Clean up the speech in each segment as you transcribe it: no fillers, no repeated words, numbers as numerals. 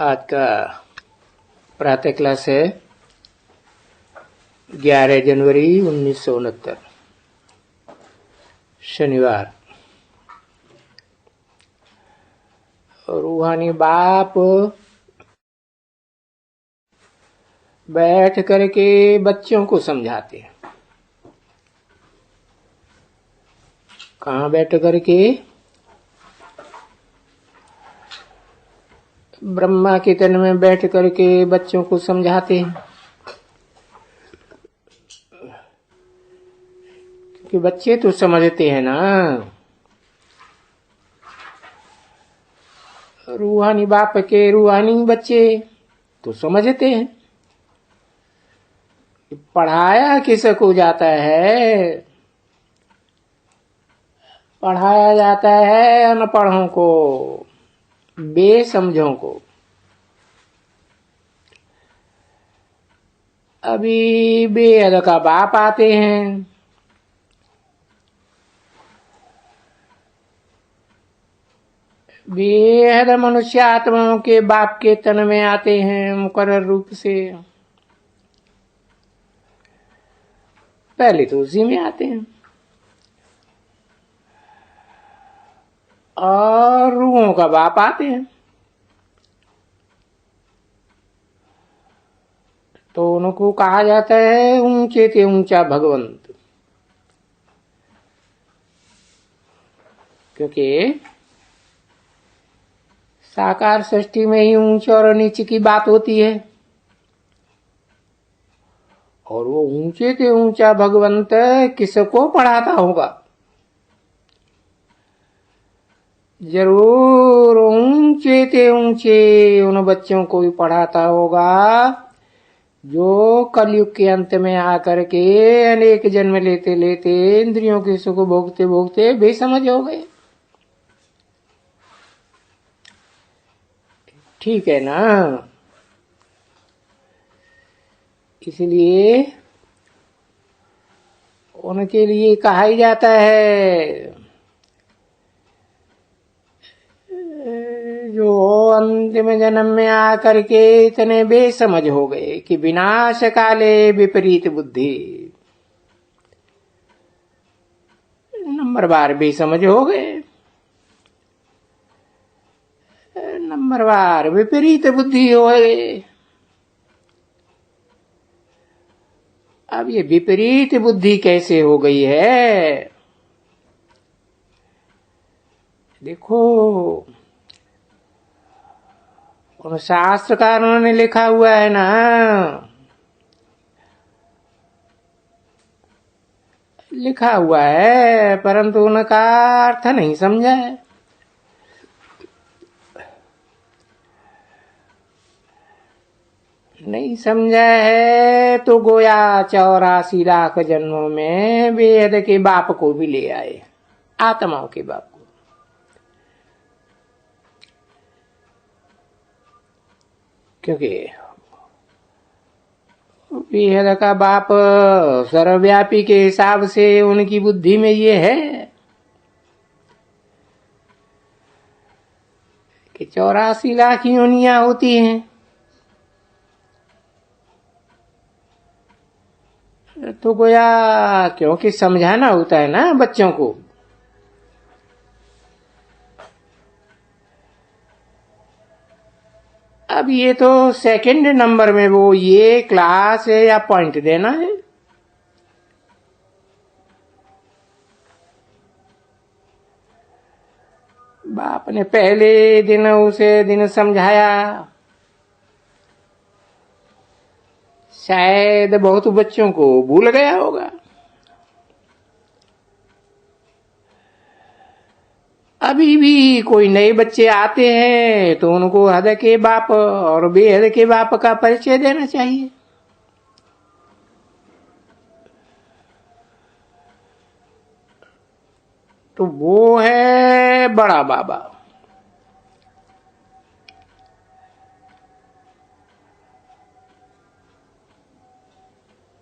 आज का प्रातः क्लास है 11 जनवरी 1969 शनिवार। रूहानी बाप बैठ करके बच्चों को समझाते हैं। कहाँ बैठ करके? ब्रह्मा के तन में बैठ करके बच्चों को समझाते हैं, क्योंकि बच्चे तो समझते हैं ना। रूहानी बाप के रूहानी बच्चे तो समझते हैं। पढ़ाया किसको जाता है? पढ़ाया जाता है अनपढ़ों को, बेसमझों को। अभी बेहद का बाप आते हैं, बेहद मनुष्य आत्माओं के बाप के तन में आते हैं मुकर्रर रूप से। पहले तो उसी में आते हैं और रूहों का बाप आते हैं, तो उनको कहा जाता है ऊंचे से ऊंचा भगवंत। क्योंकि साकार सृष्टि में ही ऊंचे और नीचे की बात होती है, और वो ऊंचे से ऊंचा भगवंत किसको पढ़ाता होगा? जरूर ऊंचे से ऊंचे उन बच्चों को भी पढ़ाता होगा जो कलयुग के अंत में आकर के अनेक जन्म लेते लेते इंद्रियों के सुख भोगते भोगते बेसमझ हो गए। ठीक है ना? इसलिए उनके लिए कहा ही जाता है जो अंतिम जन्म में आकर के इतने बेसमझ हो गए कि विनाश काले विपरीत बुद्धि। नंबर बार बेसमझ हो गए, नंबर बार विपरीत बुद्धि हो गए। अब ये विपरीत बुद्धि कैसे हो गई है? देखो, उन शास्त्रकारों ने लिखा हुआ है ना, लिखा हुआ है, परंतु उनका अर्थ नहीं समझा है। नहीं समझा है तो गोया 84 लाख जन्मों में वेद के बाप को भी ले आए, आत्माओं के बाप को। क्योंकि वेद का बाप सर्वव्यापी के हिसाब से उनकी बुद्धि में ये है कि 84 लाख योनियां होती हैं, तो गोया क्योंकि समझाना होता है ना बच्चों को। अब ये तो सेकंड नंबर में वो ये क्लास है या पॉइंट देना है। बाप ने पहले दिन उसे दिन समझाया, शायद बहुत बच्चों को भूल गया होगा। अभी भी कोई नए बच्चे आते हैं तो उनको हद के बाप और बेहद के बाप का परिचय देना चाहिए। तो वो है बड़ा बाबा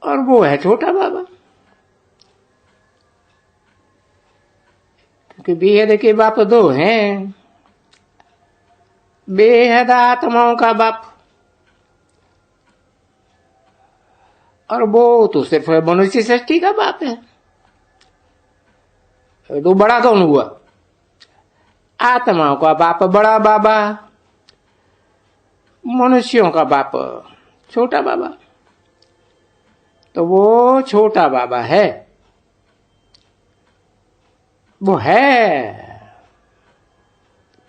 और वो है छोटा बाबा। क्योंकि बेहद के बाप दो हैं, बेहद आत्माओं का बाप। और वो तो सिर्फ मनुष्य सृष्टि का बाप है। तो बड़ा कौन हुआ? आत्माओं का बाप बड़ा बाबा, मनुष्यों का बाप छोटा बाबा। तो वो छोटा बाबा है, वो है,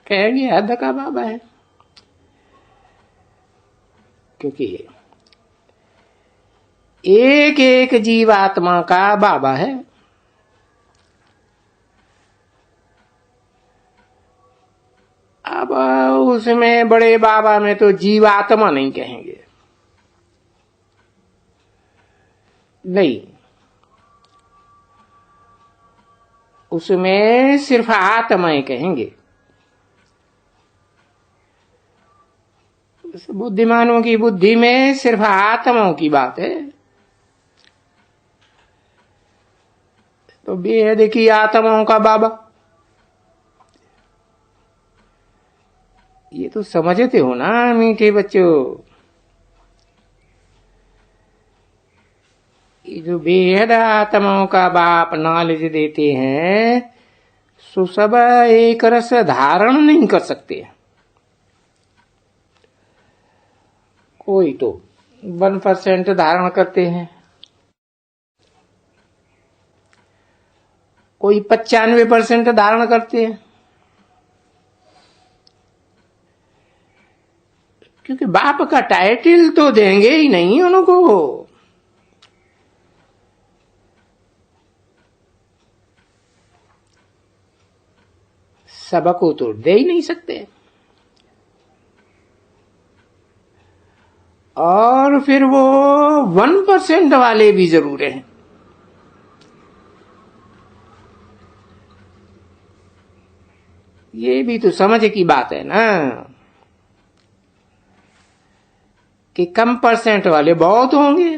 कहेंगे हद का बाबा है, क्योंकि एक एक जीवात्मा का बाबा है। अब उसमें बड़े बाबा में तो जीवात्मा नहीं कहेंगे, नहीं, उसमें सिर्फ आत्माएं कहेंगे। बुद्धिमानों की बुद्धि में सिर्फ आत्माओं की बात है। तो बेहद की आत्माओं का बाबा, ये तो समझते हो ना मीठे बच्चों। ये जो बेहद आत्माओं का बाप नॉलेज देते हैं, सो सब एक रस धारण नहीं कर सकते। कोई तो 1% धारण करते हैं, कोई 95% धारण करते हैं, क्योंकि बाप का टाइटल तो देंगे ही नहीं उनको। सबको तो दे ही नहीं सकते। और फिर वो 1% वाले भी जरूर हैं। ये भी तो समझ की बात है ना, कि कम परसेंट वाले बहुत होंगे।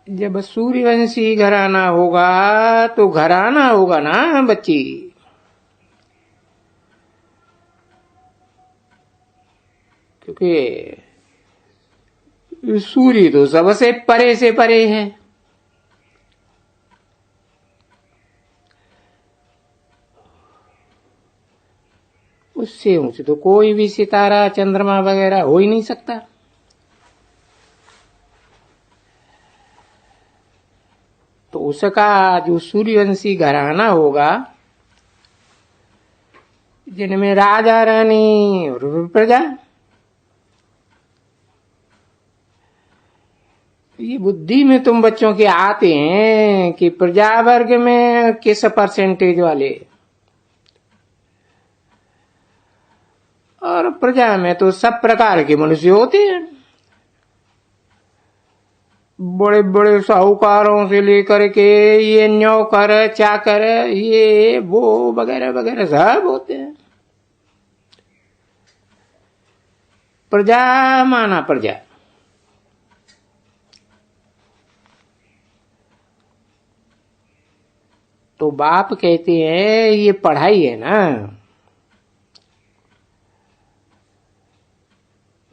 जब सूर्यवंशी घराना होगा तो घराना होगा ना बच्ची। क्योंकि सूर्य तो सबसे परे से परे है। उससे ऊंचे तो कोई भी सितारा चंद्रमा वगैरह हो ही नहीं सकता। तो उसका जो सूर्यवंशी घराना होगा, जिनमें राजा रानी और प्रजा, ये बुद्धि में तुम बच्चों के आते हैं कि प्रजा वर्ग में किस परसेंटेज वाले, और प्रजा में तो सब प्रकार के मनुष्य होते हैं। बड़े बड़े साहूकारों से लेकर के ये नौकर चाकर ये वो वगैरह वगैरह सब होते हैं। प्रजा माना प्रजा। तो बाप कहते हैं ये पढ़ाई है ना,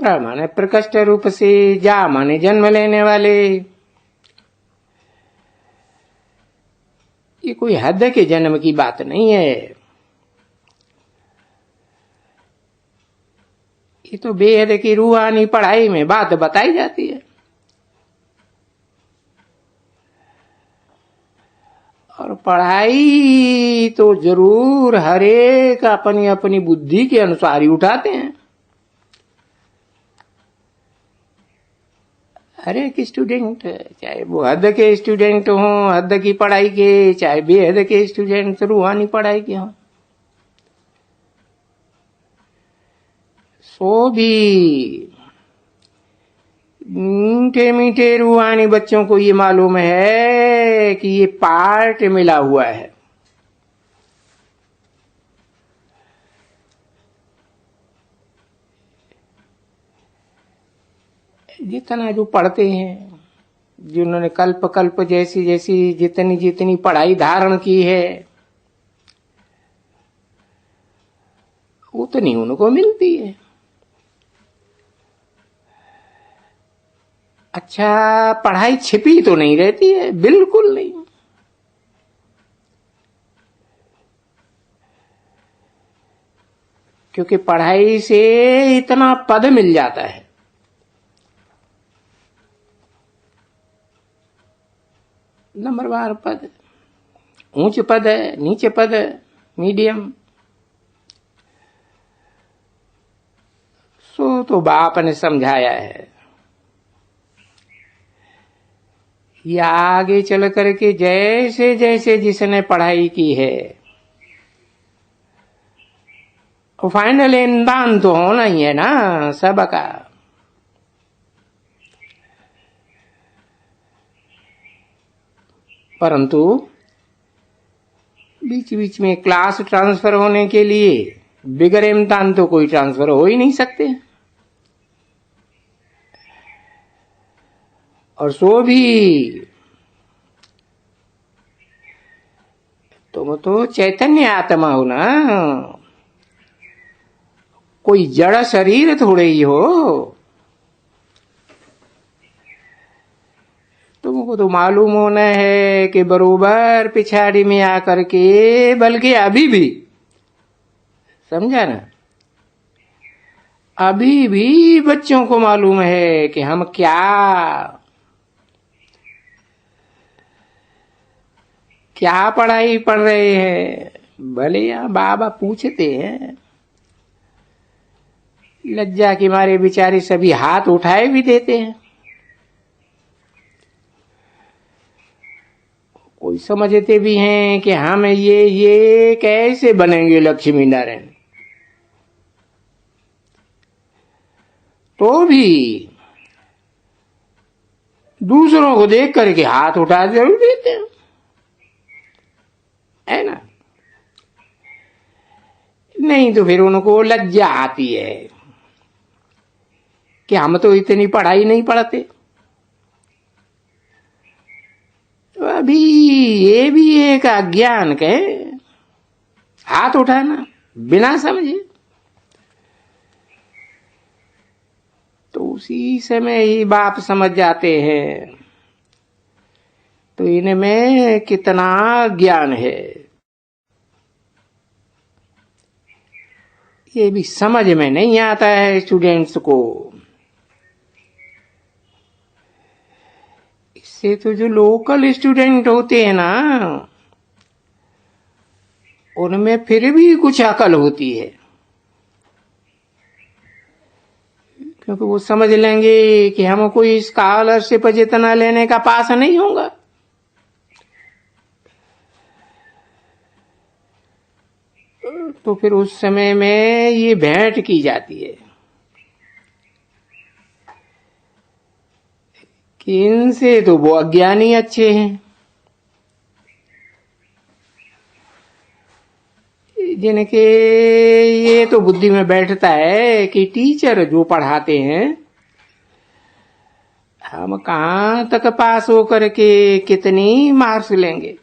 प्र माने प्रकृष्ट रूप से, जा माने जन्म लेने वाले। ये कोई हद के जन्म की बात नहीं है। ये तो बेहद की रूहानी पढ़ाई में बात बताई जाती है। और पढ़ाई तो जरूर हर एक अपनी अपनी बुद्धि के अनुसार ही उठाते हैं। हर एक स्टूडेंट, चाहे वो हद के स्टूडेंट हों, हद की पढ़ाई के, चाहे बेहद के स्टूडेंट रूहानी पढ़ाई के हों, सो भी मीठे मीठे रूहानी बच्चों को ये मालूम है कि ये पार्ट मिला हुआ है। जितना जो पढ़ते हैं, जिन्होंने कल्प कल्प जैसी जैसी जितनी जितनी पढ़ाई धारण की है, उतनी उनको मिलती है। अच्छा, पढ़ाई छिपी तो नहीं रहती है, बिल्कुल नहीं। क्योंकि पढ़ाई से इतना पद मिल जाता है, नंबरवार पद, ऊंच पद है, नीचे पद है, मीडियम। सो तो बाप ने समझाया है, या आगे चल करके जैसे जैसे जिसने पढ़ाई की है, फाइनल इम्तिहान तो होना ही है ना सबका। परंतु बीच बीच में क्लास ट्रांसफर होने के लिए बिगर इम्तिहान तो कोई ट्रांसफर हो ही नहीं सकते। और सो भी तुम तो चैतन्य आत्मा हो ना, कोई जड़ शरीर थोड़े ही हो। तुमको तो मालूम होना है कि बरोबर पिछाड़ी में आकर के, बल्कि अभी भी, समझा ना, अभी भी बच्चों को मालूम है कि हम क्या पढ़ाई पढ़ रहे हैं। भले यहाँ बाबा पूछते हैं, लज्जा के मारे बेचारे सभी हाथ उठाए भी देते हैं। कोई समझते भी हैं कि हम ये कैसे बनेंगे लक्ष्मी नारायण। तो भी दूसरों को देख करके हाथ उठा जरूर देते हैं, है ना। नहीं तो फिर उनको लज्जा आती है कि हम तो इतनी पढ़ाई नहीं पढ़ते। तो अभी ये भी एक अज्ञान के हाथ उठाना बिना समझे। तो उसी समय ही बाप समझ जाते हैं, तो इनमें कितना ज्ञान है ये भी समझ में नहीं आता है स्टूडेंट्स को। इससे तो जो लोकल स्टूडेंट होते हैं ना, उनमें फिर भी कुछ अकल होती है, क्योंकि वो समझ लेंगे कि हम कोई स्कॉलरशिप जितना लेने का पास नहीं होगा। तो फिर उस समय में ये भेंट की जाती है कि इनसे तो वो अज्ञानी अच्छे हैं, जिनके ये तो बुद्धि में बैठता है कि टीचर जो पढ़ाते हैं हम कहां तक पास होकर के कितनी मार्क्स लेंगे।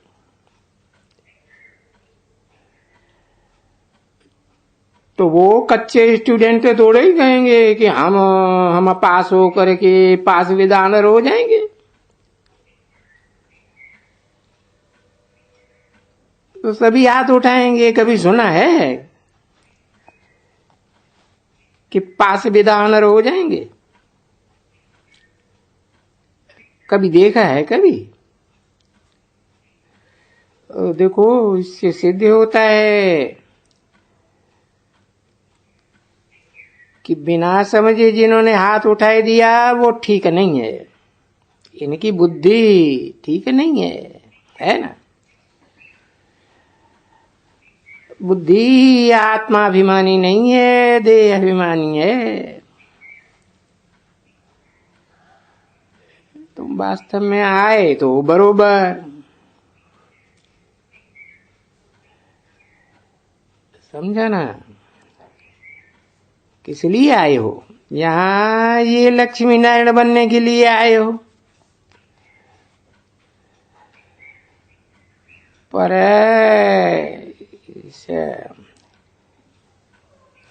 तो वो कच्चे स्टूडेंट थोड़े ही कहेंगे कि हम पास होकर के पास विद ऑनर हो जाएंगे। तो सभी हाथ उठाएंगे। कभी सुना है कि पास विद ऑनर हो जाएंगे? कभी देखा है कभी? देखो, इससे सिद्ध होता है कि बिना समझे जिन्होंने हाथ उठाए दिया वो ठीक नहीं है, इनकी बुद्धि ठीक नहीं है ना। बुद्धि आत्माभिमानी नहीं है, देह अभिमानी है। तुम वास्तव में आए तो बरोबर समझा ना, किस लिए आए हो? यहाँ ये लक्ष्मी नारायण बनने के लिए आए हो। पर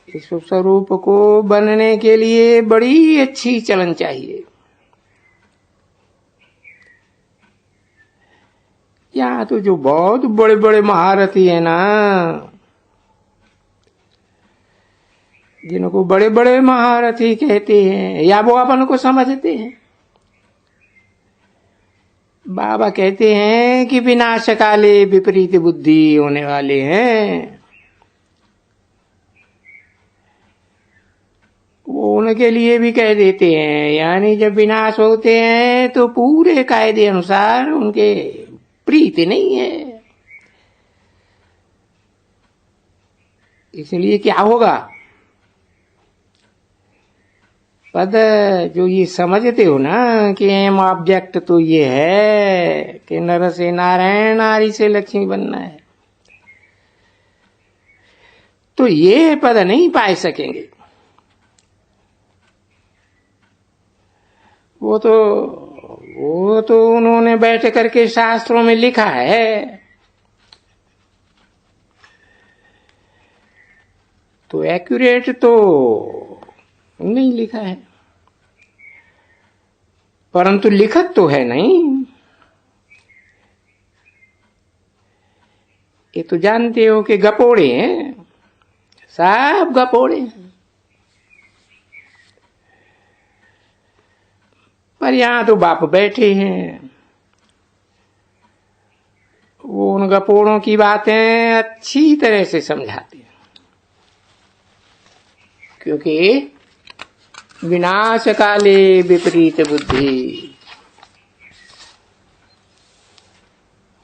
इस स्वरूप को बनने के लिए बड़ी अच्छी चलन चाहिए। यहाँ तो जो बहुत बड़े बड़े महारथी है ना, जिनको बड़े बड़े महारथी कहते हैं या वो अपन को समझते हैं, बाबा कहते हैं कि विनाश काले विपरीत बुद्धि होने वाले हैं। वो उनके लिए भी कह देते हैं, यानी जब विनाश होते हैं तो पूरे कायदे अनुसार उनके प्रीति नहीं है। इसलिए क्या होगा, पद जो ये समझते हो ना कि एम ऑब्जेक्ट तो ये है कि नर से नारायण, नारी से लक्ष्मी बनना है, तो ये पद नहीं पाए सकेंगे। वो तो उन्होंने बैठ करके शास्त्रों में लिखा है, तो एक्यूरेट तो नहीं लिखा है, परंतु लिखत तो है नहीं। ये तो जानते हो कि गपोड़े हैं, सब गपोड़े हैं। पर यहां तो बाप बैठे हैं, वो उन गपोड़ों की बातें अच्छी तरह से समझाते हैं, क्योंकि विनाश काले विपरीत बुद्धि,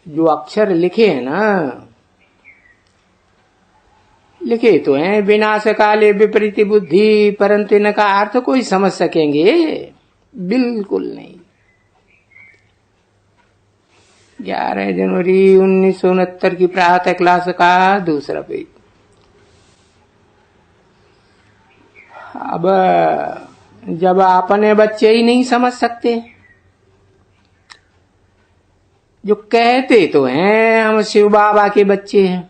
जो अक्षर लिखे हैं ना, लिखे तो हैं विनाश काले विपरीत बुद्धि, परंतु इनका अर्थ कोई समझ सकेंगे? बिल्कुल नहीं। 11 जनवरी 1969 की प्रातः क्लास का दूसरा पेज। अब जब अपने बच्चे ही नहीं समझ सकते, जो कहते तो हैं हम शिव बाबा के बच्चे हैं,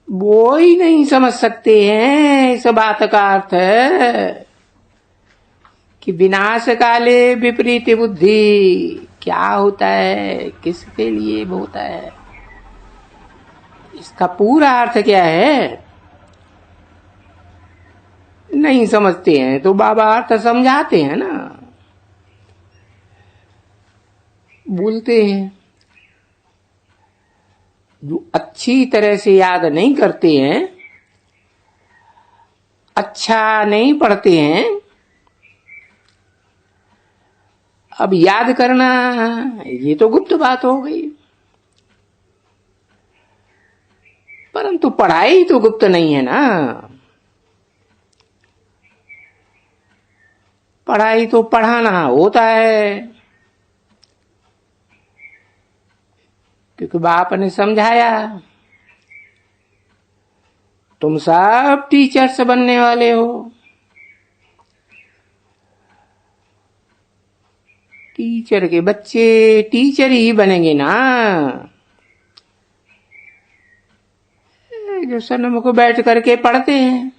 वो ही नहीं समझ सकते हैं इस बात का अर्थ है कि विनाश काले विपरीत बुद्धि क्या होता है, किसके लिए होता है, इसका पूरा अर्थ क्या है, नहीं समझते हैं। तो बाबा अर्थ समझाते हैं ना, बोलते हैं। जो अच्छी तरह से याद नहीं करते हैं, अच्छा नहीं पढ़ते हैं, अब याद करना ये तो गुप्त बात हो गई, परंतु पढ़ाई तो गुप्त नहीं है ना। पढ़ाई तो पढ़ाना होता है, क्योंकि बाप ने समझाया तुम सब टीचर्स बनने वाले हो। टीचर के बच्चे टीचर ही बनेंगे ना। जो सनम को बैठ करके पढ़ते हैं,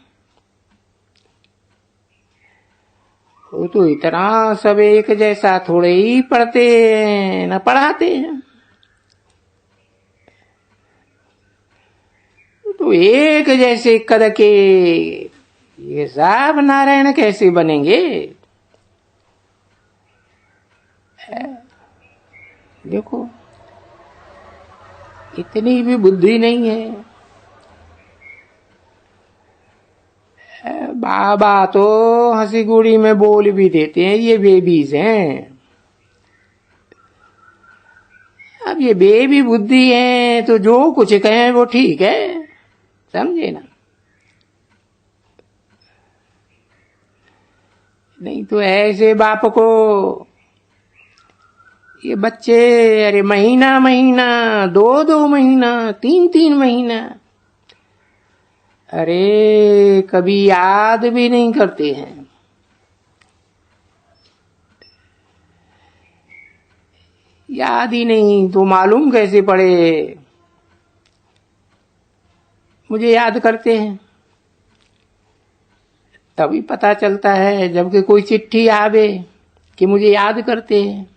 वो तो इतना सब एक जैसा थोड़े ही पढ़ते हैं ना पढ़ाते हैं। तो एक जैसे कद के ये सब नारायण कैसे बनेंगे? देखो, इतनी भी बुद्धि नहीं है। बाबा तो हंसी गुड़ी में बोल भी देते हैं ये बेबीज हैं। अब ये बेबी बुद्धि है तो जो कुछ कहें वो ठीक है, समझे ना। नहीं तो ऐसे बाप को ये बच्चे अरे महीना महीना, 2 महीना, 3 महीना, अरे कभी याद भी नहीं करते हैं। याद ही नहीं तो मालूम कैसे पड़े? मुझे याद करते हैं। तभी पता चलता है जबकि कोई चिट्ठी आवे कि मुझे याद करते हैं।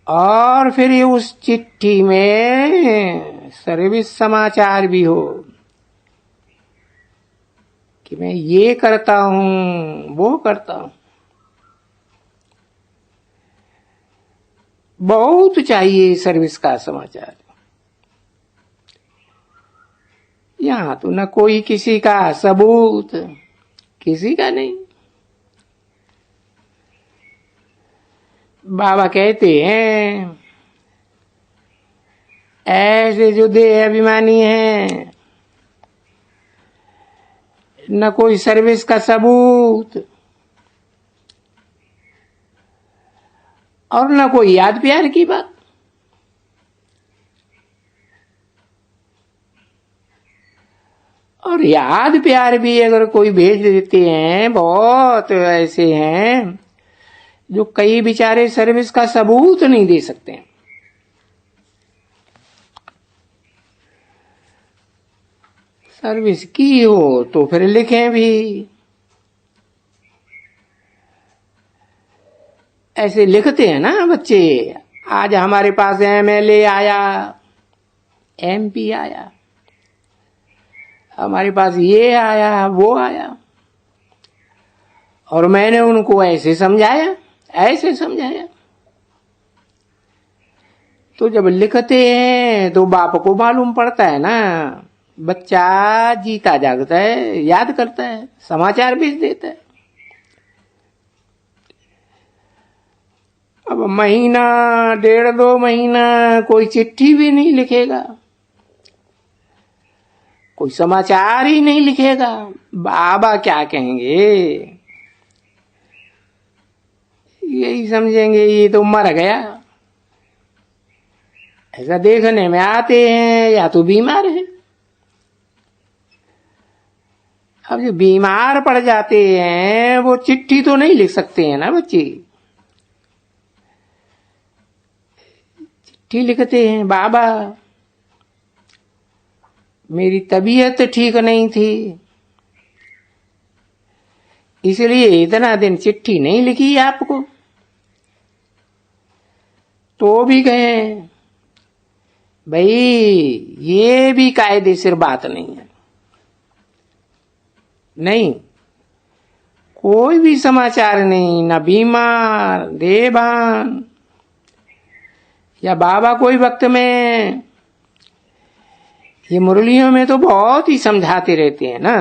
और फिर ये उस चिट्ठी में सर्विस समाचार भी हो कि मैं ये करता हूं, वो करता हूं। बहुत चाहिए सर्विस का समाचार। यहां तो न कोई किसी का सबूत, किसी का नहीं। बाबा कहते हैं ऐसे जो देह अभिमानी हैं, न कोई सर्विस का सबूत और न कोई याद प्यार की बात। और याद प्यार भी अगर कोई भेज देते हैं, बहुत ऐसे हैं जो कई बेचारे सर्विस का सबूत नहीं दे सकते हैं। सर्विस की हो तो फिर लिखें भी। ऐसे लिखते हैं ना बच्चे, आज हमारे पास एमएलए आया, एमपी आया, हमारे पास ये आया, वो आया, और मैंने उनको ऐसे समझाया, ऐसे समझाया। तो जब लिखते हैं तो बाप को मालूम पड़ता है ना, बच्चा जीता जागता है, याद करता है, समाचार भेज देता है। अब महीना, 1.5-2 महीना कोई चिट्ठी भी नहीं लिखेगा, कोई समाचार ही नहीं लिखेगा, बाबा क्या कहेंगे? यही समझेंगे ये तो मर गया। ऐसा देखने में आते हैं या तो बीमार है। अब जो बीमार पड़ जाते हैं वो चिट्ठी तो नहीं लिख सकते हैं ना बच्चे। चिट्ठी लिखते हैं, बाबा मेरी तबीयत ठीक नहीं थी, इसलिए इतना दिन चिट्ठी नहीं लिखी आपको। तो भी गए भाई, ये भी कायदेसर बात नहीं है। नहीं, कोई भी समाचार नहीं, न बीमार, देवान या बाबा कोई वक्त में। ये मुरलियों में तो बहुत ही समझाते रहते हैं ना,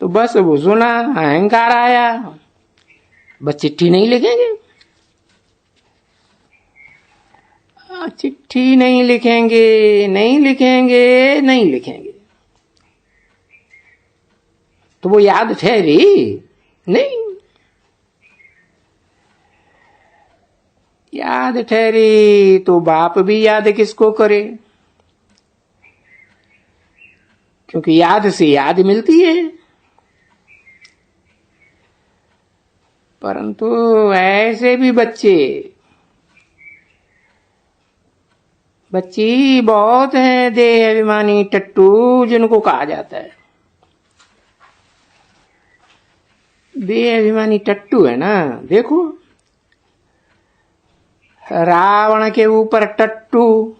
तो बस वो सुना, अहंकार आया, बस चिट्ठी नहीं लिखेंगे। चिट्ठी नहीं लिखेंगे, नहीं लिखेंगे, नहीं लिखेंगे, तो वो याद ठहरी नहीं। याद ठहरी तो बाप भी याद किसको करे, क्योंकि याद से याद मिलती है। परंतु ऐसे भी बच्ची बहुत हैं देह अभिमानी टट्टू, जिनको कहा जाता है देह अभिमानी टट्टू है ना। देखो रावण के ऊपर टट्टू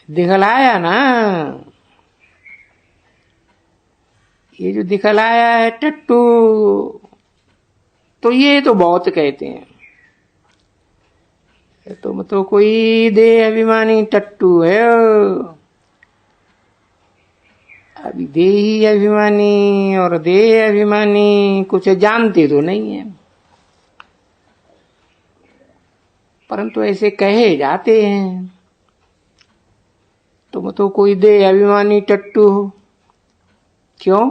दिखलाया ना, ये जो दिखलाया है टट्टू, तो ये तो बहुत कहते हैं तुम तो कोई देह अभिमानी टट्टू है। अभी देही अभिमानी और देह अभिमानी कुछ जानते तो नहीं है, परंतु ऐसे कहे जाते हैं तुम तो कोई देह अभिमानी टट्टू हो। क्यों?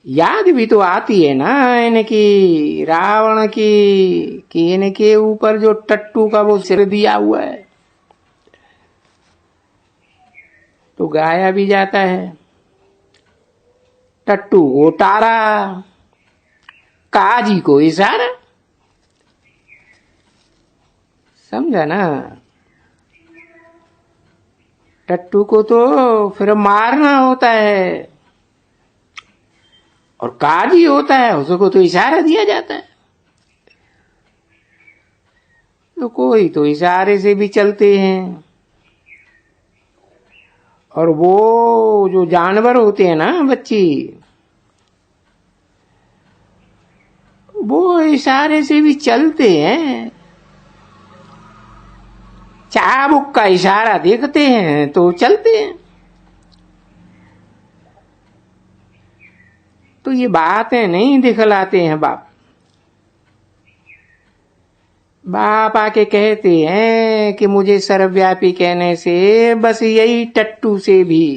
याद भी तो आती है ना इनकी, रावण की, कि इनके ऊपर जो टट्टू का वो सिर दिया हुआ है, तो गाया भी जाता है टट्टू को तारा, काजी को इशारा। समझा ना। टट्टू को तो फिर मारना होता है, और काजी होता है उसको तो इशारा दिया जाता है। तो कोई तो इशारे से भी चलते हैं, और वो जो जानवर होते हैं ना बच्ची, वो इशारे से भी चलते हैं। चाबुक का इशारा देखते हैं तो चलते हैं। तो ये बातें नहीं दिखलाते हैं बाप। बाप आके कहते हैं कि मुझे सर्वव्यापी कहने से बस यही टट्टू से भी,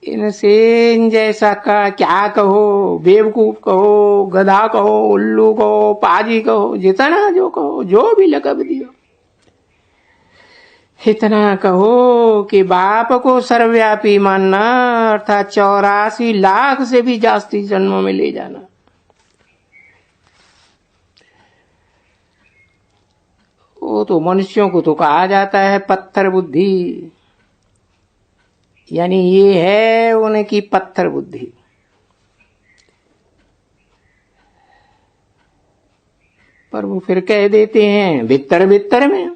इनसे इन जैसा का क्या कहो, बेवकूफ कहो, गधा कहो, उल्लू कहो, पाजी कहो, जितना जो कहो, जो भी लकब दियो, इतना कहो कि बाप को सर्वव्यापी मानना अर्थात 84 लाख से भी जास्ती जन्मों में ले जाना। वो तो मनुष्यों को तो कहा जाता है पत्थर बुद्धि, यानी ये है उनकी पत्थर बुद्धि। पर वो फिर कह देते हैं भीतर भीतर में,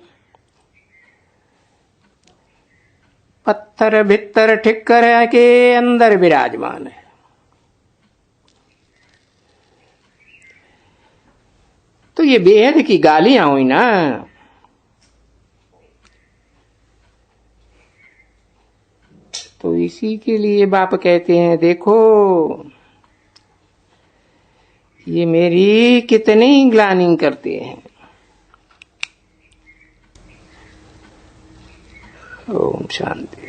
पत्थर भीतर ठिक्कर के अंदर विराजमान है। तो ये बेहद की गालियां हुई ना। तो इसी के लिए बाप कहते हैं देखो ये मेरी कितनी ग्लानि करते हैं। ओम शांति।